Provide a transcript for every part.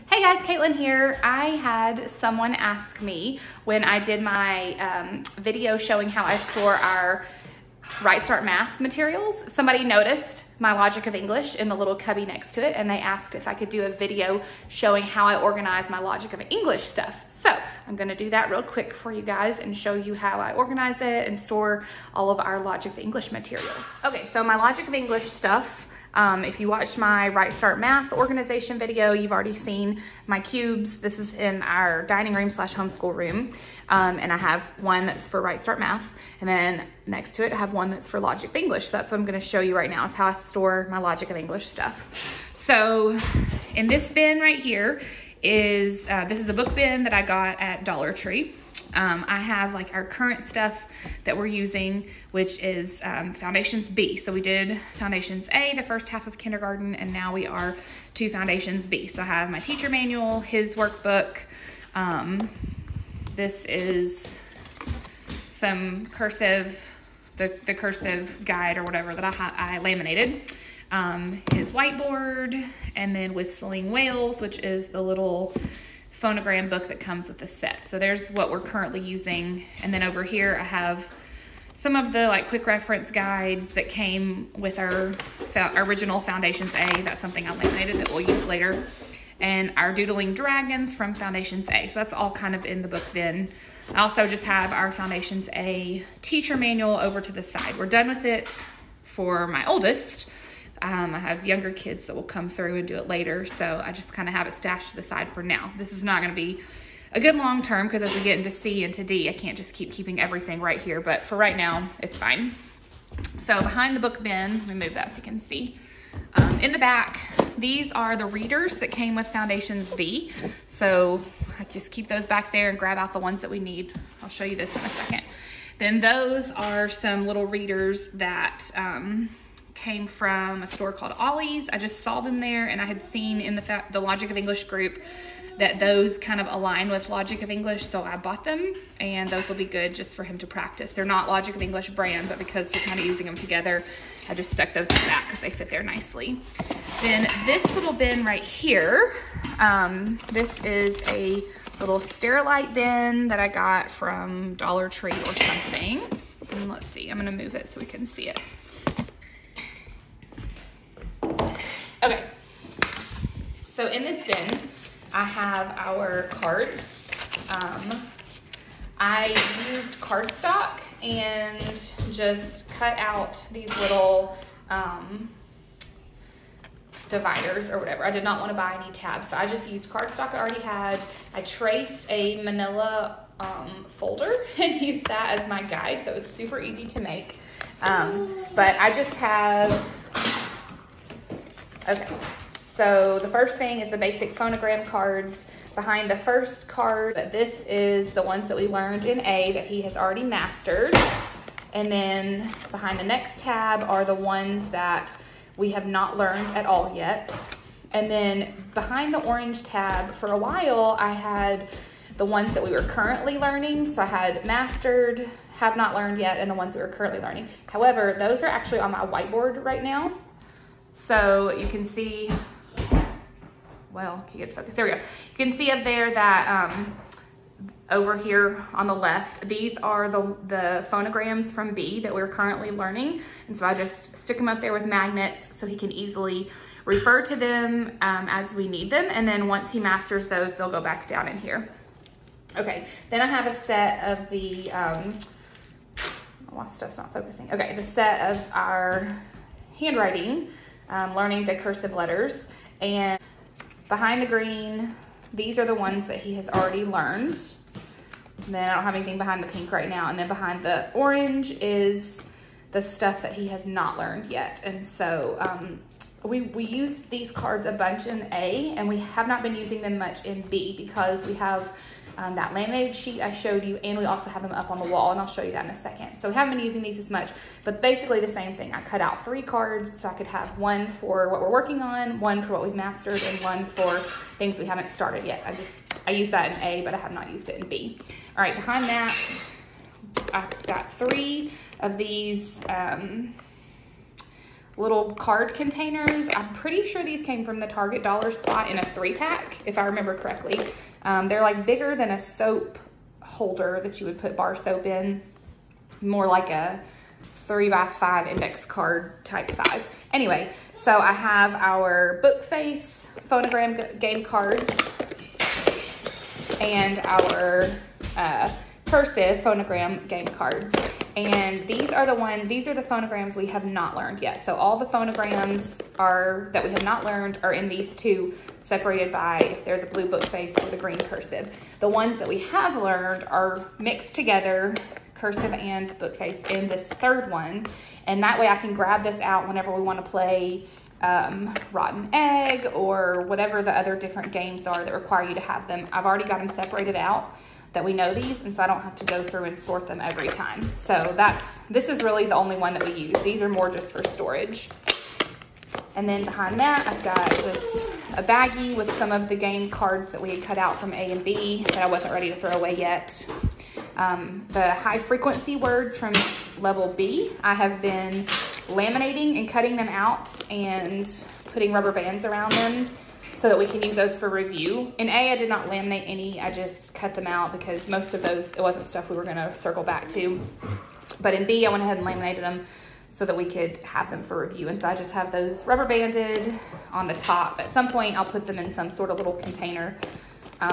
Hey guys, Caitlin here. I had someone ask me when I did my video showing how I store our Right Start Math materials. Somebody noticed my Logic of English in the little cubby next to it, and they asked if I could do a video showing how I organize my Logic of English stuff. So I'm gonna do that real quick for you guys and show you how I organize it and store all of our Logic of English materials. Okay, so my Logic of English stuff, if you watched my Right Start Math organization video, you've already seen my cubes. This is in our dining room / homeschool room. And I have one that's for Right Start Math. And then next to it, I have one that's for Logic of English. So that's what I'm gonna show you right now, is how I store my Logic of English stuff. So in this bin right here is, this is a book bin that I got at Dollar Tree. I have like our current stuff that we're using, which is Foundations B. So we did Foundations A the first half of kindergarten, and now we are to Foundations B. So I have my teacher manual, his workbook. This is some cursive, the cursive guide or whatever that I laminated. His whiteboard, and then Whistling Whales, which is the little phonogram book that comes with the set. So there's what we're currently using. And then over here, I have some of the like quick reference guides that came with our original Foundations A. That's something I laminated that we'll use later. And our Doodling Dragons from Foundations A. So that's all kind of in the book bin. I also just have our Foundations A teacher manual over to the side. We're done with it for my oldest. I have younger kids that will come through and do it later, so I just kind of have it stashed to the side for now. This is not going to be a good long term, because as we get into C and to D, I can't just keep keeping everything right here, but for right now, it's fine. So behind the book bin, let me move that so you can see. In the back, these are the readers that came with Foundations B. So I just keep those back there and grab out the ones that we need. I'll show you this in a second. Then those are some little readers that came from a store called Ollie's. I just saw them there, and I had seen in the Logic of English group that those kind of align with Logic of English, so I bought them, and those will be good just for him to practice. They're not Logic of English brand, but because we're kind of using them together, I just stuck those in the back because they fit there nicely. Then this little bin right here, this is a little Sterilite bin that I got from Dollar Tree or something. And let's see, I'm gonna move it so we can see it. Okay, so in this bin, I have our cards. I used cardstock and just cut out these little dividers or whatever. I did not want to buy any tabs, so I just used cardstock I already had. I traced a manila folder and used that as my guide, so it was super easy to make. But I just have, okay, so the first thing is the basic phonogram cards. Behind the first card, this is the ones that we learned in A that he has already mastered. And then behind the next tab are the ones that we have not learned at all yet. And then behind the orange tab, for a while, I had the ones that we were currently learning. So I had mastered, have not learned yet, and the ones that we were currently learning. However, those are actually on my whiteboard right now. So you can see, well, can you get focus? There we go. You can see up there that over here on the left, these are the phonograms from B that we're currently learning. And so I just stick them up there with magnets so he can easily refer to them as we need them. And then once he masters those, they'll go back down in here. Okay, then I have a set of the, my stuff's not focusing. Okay, the set of our handwriting, learning the cursive letters. And behind the green, these are the ones that he has already learned. And then I don't have anything behind the pink right now. And then behind the orange is the stuff that he has not learned yet. And so we used these cards a bunch in A, and we have not been using them much in B because we have that laminated sheet I showed you, and we also have them up on the wall, and I'll show you that in a second. So we haven't been using these as much, but basically the same thing. I cut out 3 cards so I could have one for what we're working on, one for what we've mastered, and one for things we haven't started yet. I use that in A, but I have not used it in B. All right, behind that, I've got 3 of these little card containers. I'm pretty sure these came from the Target dollar spot in a 3-pack, if I remember correctly. They're like bigger than a soap holder that you would put bar soap in, more like a 3x5 index card type size. Anyway, so I have our book face phonogram game cards and our cursive phonogram game cards. And these are the phonograms we have not learned yet. So all the phonograms that we have not learned are in these two, separated by if they're the blue book face or the green cursive. The ones that we have learned are mixed together, cursive and book face, in this third one. And that way I can grab this out whenever we want to play Rotten Egg or whatever the other different games are that require you to have them. I've already got them separated out that we know these, and so I don't have to go through and sort them every time. So this is really the only one that we use. These are more just for storage. And then behind that, I've got just a baggie with some of the game cards that we had cut out from A and B that I wasn't ready to throw away yet. The high frequency words from level B, I have been laminating and cutting them out and putting rubber bands around them so that we can use those for review. In A, I did not laminate any. I just cut them out because most of those, it wasn't stuff we were going to circle back to. But in B, I went ahead and laminated them so that we could have them for review. And so I just have those rubber banded on the top. At some point, I'll put them in some sort of little container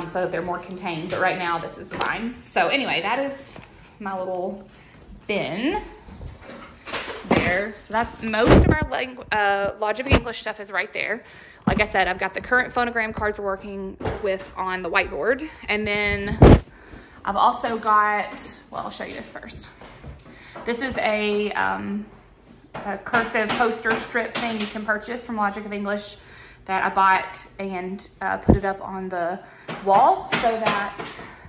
so that they're more contained. But right now, this is fine. So anyway, that is my little bin there. So that's most of our Logic of English stuff is right there. Like I said, I've got the current phonogram cards we're working with on the whiteboard. And then I've also got, well, I'll show you this first. This is a cursive poster strip thing you can purchase from Logic of English that I bought and put it up on the wall so that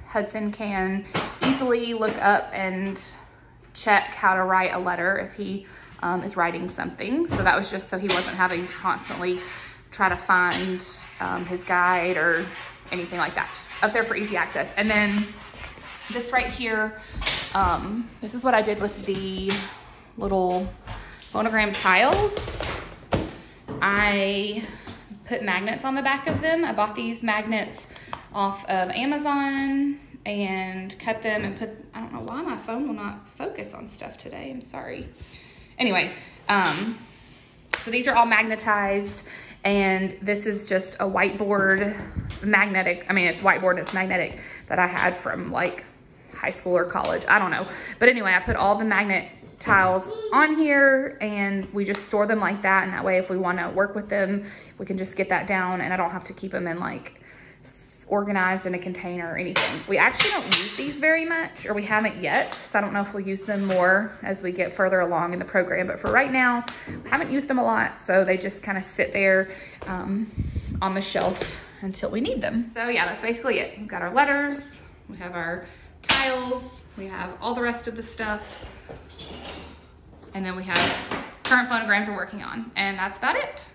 Hudson can easily look up and check how to write a letter if he is writing something. So that was just so he wasn't having to constantly try to find his guide or anything like that. Just up there for easy access. And then this right here, this is what I did with the little phonogram tiles. I put magnets on the back of them. I bought these magnets off of Amazon and cut them and put, I don't know why my phone will not focus on stuff today. I'm sorry. Anyway, so these are all magnetized, and this is just a whiteboard magnetic. I mean, it's whiteboard, it's magnetic that I had from like high school or college. I don't know. But anyway, I put all the magnet tiles on here and we just store them like that. And that way, if we want to work with them, we can just get that down and I don't have to keep them in like organized in a container or anything. We actually don't use these very much, or we haven't yet. So I don't know if we'll use them more as we get further along in the program. But for right now, we haven't used them a lot. So they just kind of sit there on the shelf until we need them. So yeah, that's basically it. We've got our letters, we have our tiles, we have all the rest of the stuff. And then we have current phonograms we're working on. And that's about it.